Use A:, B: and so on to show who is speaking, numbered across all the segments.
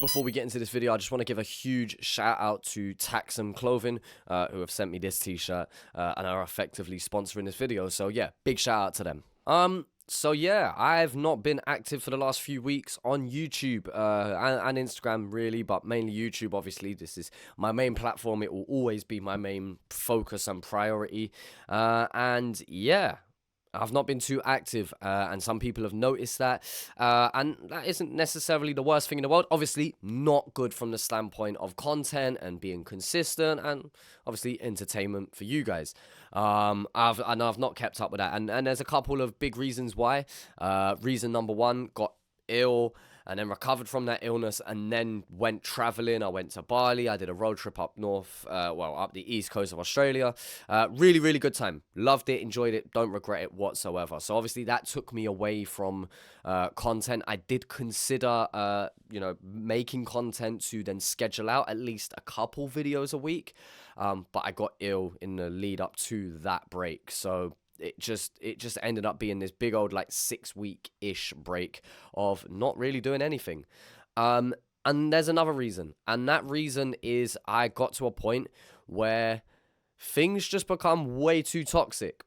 A: before we get into this video, I just want to give a huge shout out to Taxum Clothing, who have sent me this t-shirt and are effectively sponsoring this video. So yeah, big shout out to them. So yeah, I've not been active for the last few weeks on YouTube and Instagram really, but mainly YouTube. Obviously, this is my main platform. It will always be my main focus and priority. And yeah, I've not been too active, and some people have noticed that, and that isn't necessarily the worst thing in the world. Obviously, not good from the standpoint of content and being consistent, and obviously entertainment for you guys. I've not kept up with that, and there's a couple of big reasons why. Reason number one, got ill and then recovered from that illness and then went traveling. I went to Bali. I did a road trip up north, up the east coast of Australia. Really, really good time. Loved it, enjoyed it, don't regret it whatsoever. So obviously that took me away from content. I did consider, making content to then schedule out at least a couple videos a week. But I got ill in the lead up to that break. So it just ended up being this big old 6-week-ish break of not really doing anything. And there's another reason, and that reason is I got to a point where things just become way too toxic.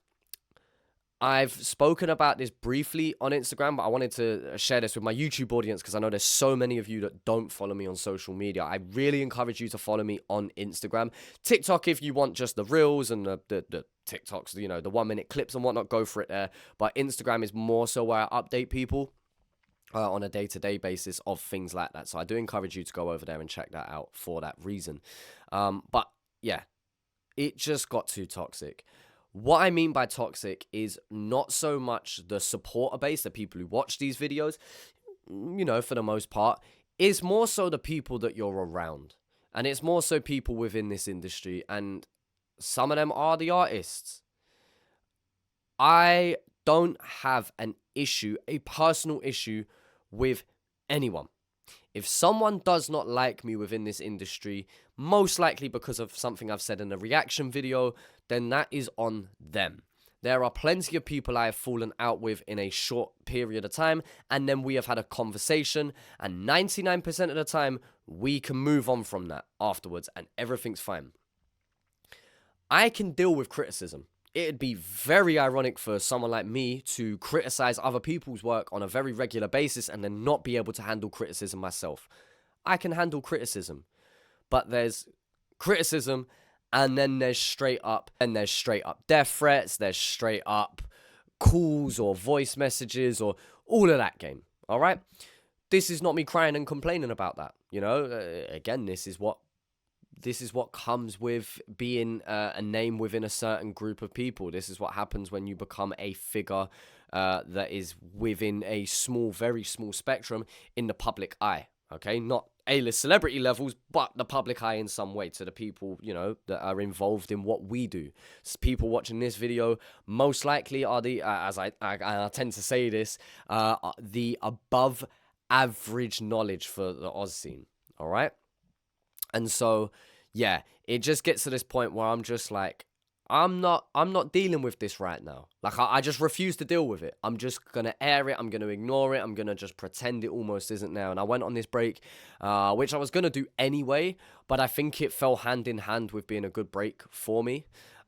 A: I've spoken about this briefly on Instagram, but I wanted to share this with my YouTube audience because I know there's so many of you that don't follow me on social media. I really encourage you to follow me on Instagram. TikTok, if you want just the reels and the TikToks, the 1-minute clips and whatnot, go for it there. But Instagram is more so where I update people on a day-to-day basis of things like that. So I do encourage you to go over there and check that out for that reason. But yeah, it just got too toxic. What I mean by toxic is not so much the supporter base, the people who watch these videos, for the most part. It's more so the people that you're around. And it's more so people within this industry. And some of them are the artists. I don't have an issue, a personal issue with anyone. If someone does not like me within this industry, most likely because of something I've said in a reaction video, then that is on them. There are plenty of people I have fallen out with in a short period of time, and then we have had a conversation, and 99% of the time, we can move on from that afterwards, and everything's fine. I can deal with criticism. It'd be very ironic for someone like me to criticize other people's work on a very regular basis and then not be able to handle criticism myself. I can handle criticism, but there's criticism and then there's straight up death threats, there's straight up calls or voice messages or all of that game, all right? This is not me crying and complaining about that, Again, this is what comes with being a name within a certain group of people. This is what happens when you become a figure that is within a very small spectrum in the public eye, okay? Not A-list celebrity levels, but the public eye in some way to the people, that are involved in what we do. So people watching this video most likely are the, as I tend to say this, the above average knowledge for the Oz scene, all right? And so, yeah, it just gets to this point where I'm just like, I'm not dealing with this right now. I just refuse to deal with it. I'm just going to air it. I'm going to ignore it. I'm going to just pretend it almost isn't there. And I went on this break, which I was going to do anyway, but I think it fell hand in hand with being a good break for me.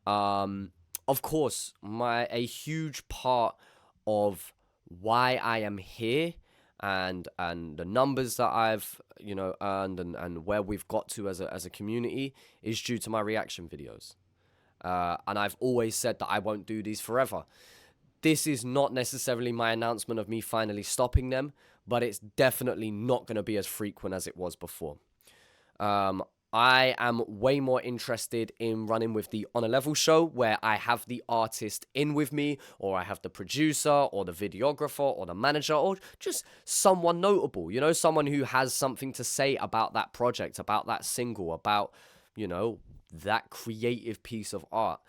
A: Of course, a huge part of why I am here and the numbers that I've earned and where we've got to as a community is due to my reaction videos. And I've always said that I won't do these forever. This is not necessarily my announcement of me finally stopping them, but it's definitely not going to be as frequent as it was before. I am way more interested in running with the On a Level show where I have the artist in with me, or I have the producer or the videographer or the manager or just someone notable, someone who has something to say about that project, about that single, about, that creative piece of art.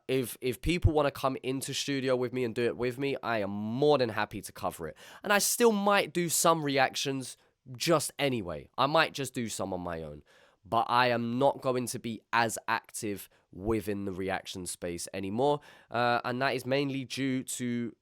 A: If people want to come into studio with me and do it with me, I am more than happy to cover it. And I still might do some reactions just anyway. I might just do some on my own. But I am not going to be as active within the reaction space anymore. And that is mainly due to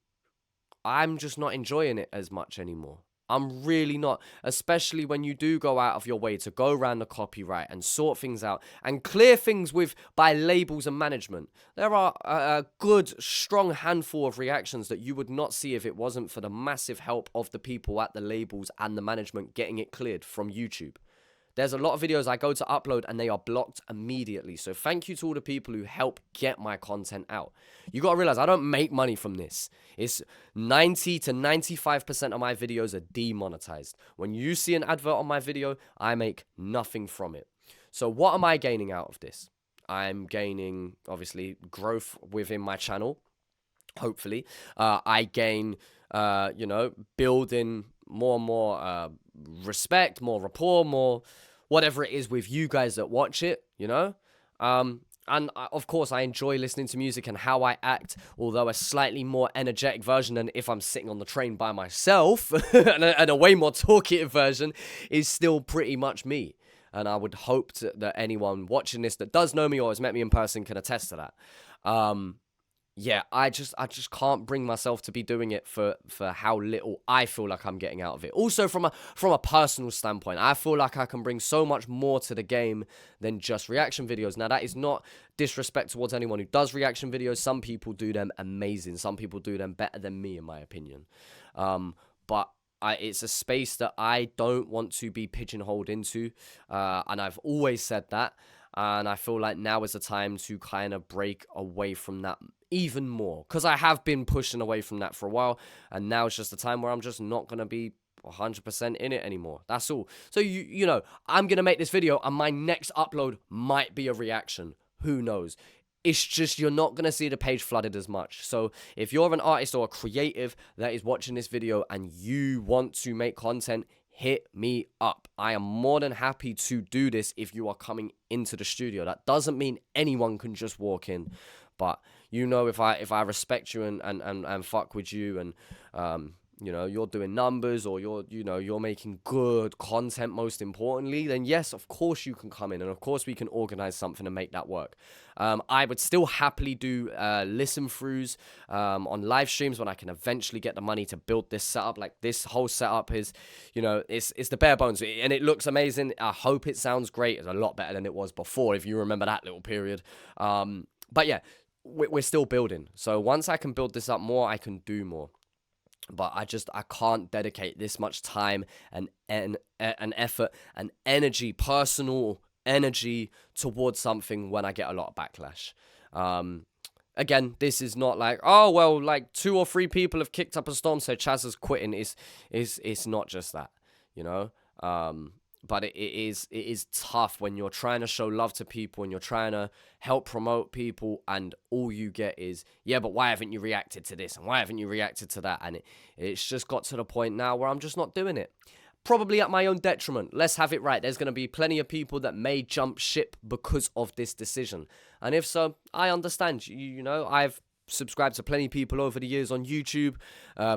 A: I'm just not enjoying it as much anymore. I'm really not, especially when you do go out of your way to go around the copyright and sort things out and clear things by labels and management. There are a good, strong handful of reactions that you would not see if it wasn't for the massive help of the people at the labels and the management getting it cleared from YouTube. There's a lot of videos I go to upload and they are blocked immediately. So thank you to all the people who help get my content out. You got to realize I don't make money from this. It's 90 to 95% of my videos are demonetized. When you see an advert on my video, I make nothing from it. So what am I gaining out of this? I'm gaining, obviously, growth within my channel. Hopefully. I gain, building more and more respect, more rapport, more whatever it is with you guys that watch it, of course, I enjoy listening to music and how I act, although a slightly more energetic version than if I'm sitting on the train by myself, and a way more talkative version is still pretty much me. And I would hope that anyone watching this that does know me or has met me in person can attest to that. I just can't bring myself to be doing it for how little I feel like I'm getting out of it. Also, from a personal standpoint, I feel like I can bring so much more to the game than just reaction videos. Now, that is not disrespect towards anyone who does reaction videos. Some people do them amazing. Some people do them better than me, in my opinion. But it's a space that I don't want to be pigeonholed into, and I've always said that. And I feel like now is the time to kind of break away from that even more. Because I have been pushing away from that for a while. And now it's just the time where I'm just not going to be 100% in it anymore. That's all. So, I'm going to make this video and my next upload might be a reaction. Who knows? It's just you're not going to see the page flooded as much. So if you're an artist or a creative that is watching this video and you want to make content, hit me up. I am more than happy to do this if you are coming into the studio. That doesn't mean anyone can just walk in. But, if I respect you and fuck with you and, you're doing numbers or you're making good content most importantly, then yes, of course you can come in and of course we can organize something and make that work. I would still happily do listen throughs on live streams when I can eventually get the money to build this setup. Like this whole setup is, it's the bare bones and it looks amazing. I hope it sounds great. It's a lot better than it was before, if you remember that little period. But yeah, we're still building. So once I can build this up more, I can do more. But I can't dedicate this much time and effort and energy, personal energy towards something when I get a lot of backlash. Again, this is not like, oh, well, like 2 or 3 people have kicked up a storm, so Chazza's quitting. It's not just that, But it is tough when you're trying to show love to people and you're trying to help promote people and all you get is, yeah, but why haven't you reacted to this and why haven't you reacted to that? And it's just got to the point now where I'm just not doing it. Probably at my own detriment. Let's have it right. There's going to be plenty of people that may jump ship because of this decision. And if so, I understand. I've subscribed to plenty of people over the years on YouTube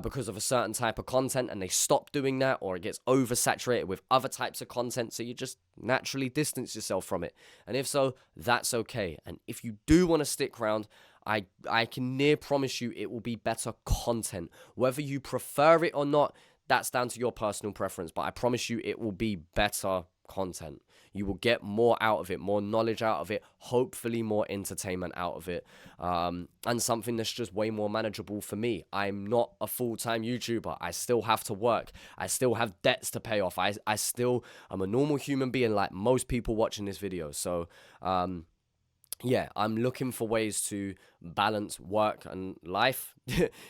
A: because of a certain type of content and they stop doing that or it gets oversaturated with other types of content, so you just naturally distance yourself from it. And if so, that's okay. And if you do want to stick around, I can near promise you it will be better content. Whether you prefer it or not, that's down to your personal preference, but I promise you it will be better content. You will get more out of it, more knowledge out of it, hopefully more entertainment out of it, and something that's just way more manageable for me. I'm not a full-time YouTuber. I still have to work. I still have debts to pay off. I still am a normal human being like most people watching this video. So, yeah, I'm looking for ways to balance work and life,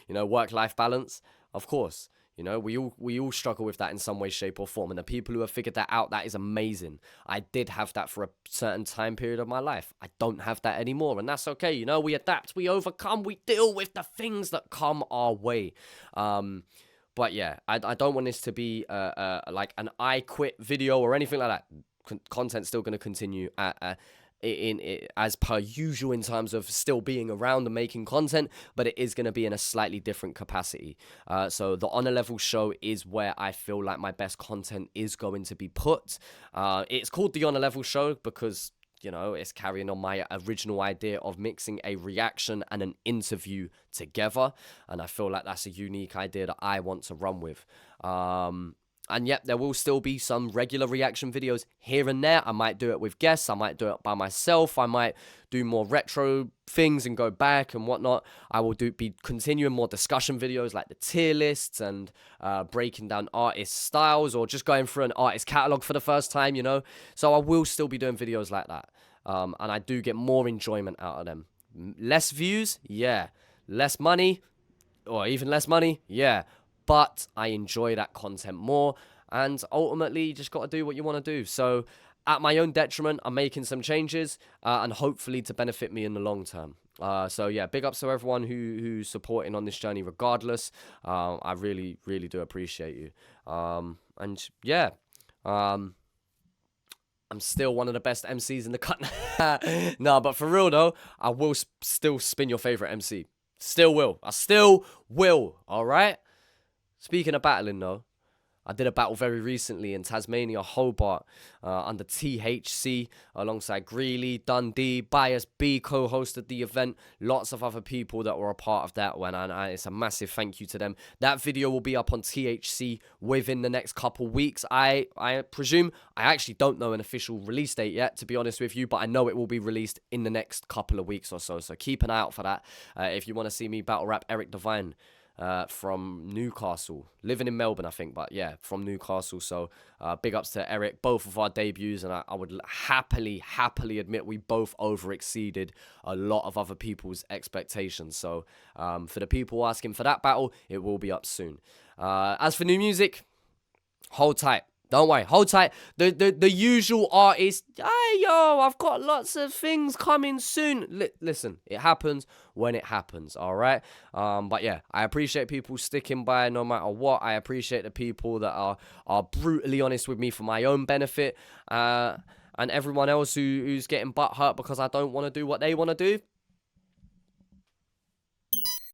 A: work-life balance, of course. We all struggle with that in some way, shape, or form. And the people who have figured that out, that is amazing. I did have that for a certain time period of my life. I don't have that anymore. And that's okay. We adapt, we overcome, we deal with the things that come our way. But yeah, I don't want this to be like an I quit video or anything like that. Content's still going to continue as per usual in terms of still being around and making content, but it is going to be in a slightly different capacity. So the Honor Level show is where I feel like my best content is going to be put. It's called the Honor Level show because you know, it's carrying on my original idea of mixing a reaction and an interview together. And I feel like that's a unique idea that I want to run with. And yet there will still be some regular reaction videos here and there. I might do it with guests. I might do it by myself. I might do more retro things and go back and whatnot. I will be continuing more discussion videos like the tier lists and breaking down artist styles, or just going through an artist catalog for the first time, you know. So I will still be doing videos like that. And I do get more enjoyment out of them. Less views? Yeah. Less money? Or even less money? Yeah. But I enjoy that content more, and ultimately you just got to do what you want to do. So at my own detriment, I'm making some changes, and hopefully to benefit me in the long term. So yeah, big ups to everyone who's supporting on this journey regardless. I really, really do appreciate you. And yeah, I'm still one of the best MCs in the cut. No, but for real though, I will still spin your favorite MC. Still will. I still will, all right? Speaking of battling, though, I did a battle very recently in Tasmania, Hobart, under THC, alongside Greeley, Dundee, Bias B co-hosted the event. Lots of other people that were a part of that one, and it's a massive thank you to them. That video will be up on THC within the next couple weeks. I presume. I actually don't know an official release date yet, to be honest with you, but I know it will be released in the next couple of weeks or so. So keep an eye out for that. If you want to see me battle rap Eric Devine, from Newcastle, living in Melbourne, I think, but yeah, from Newcastle. So big ups to Eric, both of our debuts, and I would happily admit we both over-exceeded a lot of other people's expectations. So for the people asking for that battle, it will be up soon. As for new music, hold tight. Don't worry, hold tight. The usual artist, hey, yo, I've got lots of things coming soon. Listen, it happens when it happens, all right? But yeah, I appreciate people sticking by no matter what. I appreciate the people that are brutally honest with me for my own benefit. And everyone else who's getting butthurt because I don't want to do what they want to do.